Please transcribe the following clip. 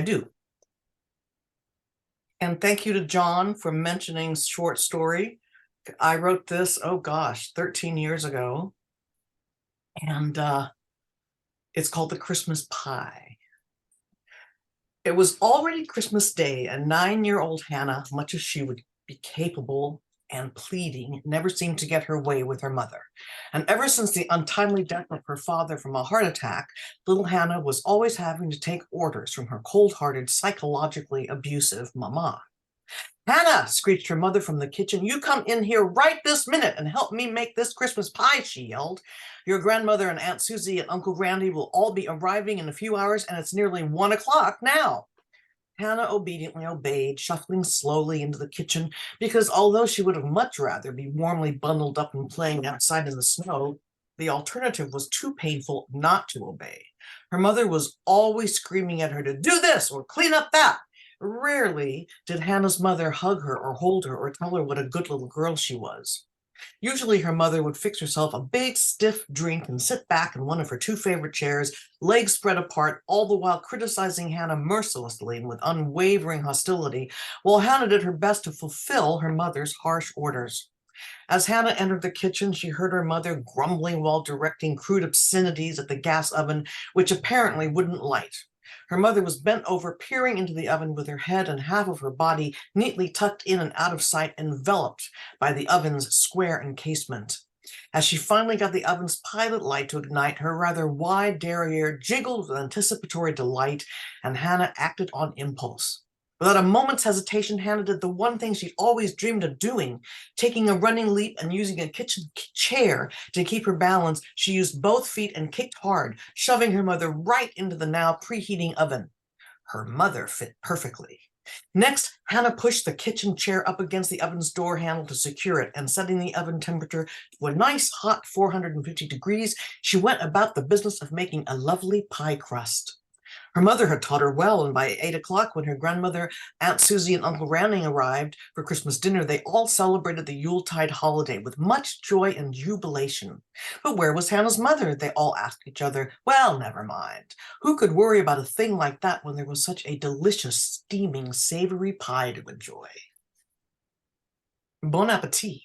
I do. And thank you to John for mentioning short story. I wrote this, oh gosh, 13 years ago. And it's called The Christmas Pie. It was already Christmas Day, and 9-year-old Hannah, much as she would be capable and pleading, never seemed to get her way with her mother. And ever since the untimely death of her father from a heart attack, little Hannah was always having to take orders from her cold-hearted, psychologically abusive mama. "Hannah," screeched her mother from the kitchen, "you come in here right this minute and help me make this Christmas pie," she yelled. "Your grandmother and Aunt Susie and Uncle Randy will all be arriving in a few hours, and it's nearly 1 o'clock now." Hannah obediently obeyed, shuffling slowly into the kitchen, because although she would have much rather be warmly bundled up and playing outside in the snow, the alternative was too painful not to obey. Her mother was always screaming at her to do this or clean up that. Rarely did Hannah's mother hug her or hold her or tell her what a good little girl she was. Usually her mother would fix herself a big stiff drink and sit back in one of her 2 favorite chairs, legs spread apart, all the while criticizing Hannah mercilessly and with unwavering hostility, while Hannah did her best to fulfill her mother's harsh orders. As Hannah entered the kitchen, she heard her mother grumbling while directing crude obscenities at the gas oven, which apparently wouldn't light. Her mother was bent over, peering into the oven with her head and half of her body neatly tucked in and out of sight, enveloped by the oven's square encasement. As she finally got the oven's pilot light to ignite, her rather wide derriere jiggled with anticipatory delight, and Hannah acted on impulse. Without a moment's hesitation, Hannah did the one thing she'd always dreamed of doing. Taking a running leap and using a kitchen chair to keep her balance, she used both feet and kicked hard, shoving her mother right into the now preheating oven. Her mother fit perfectly. Next, Hannah pushed the kitchen chair up against the oven's door handle to secure it, and setting the oven temperature to a nice hot 450 degrees, she went about the business of making a lovely pie crust. Her mother had taught her well, and by 8 o'clock, when her grandmother, Aunt Susie, and Uncle Randy arrived for Christmas dinner, they all celebrated the Yuletide holiday with much joy and jubilation. But where was Hannah's mother? They all asked each other. Well, never mind. Who could worry about a thing like that when there was such a delicious, steaming, savory pie to enjoy? Bon appetit.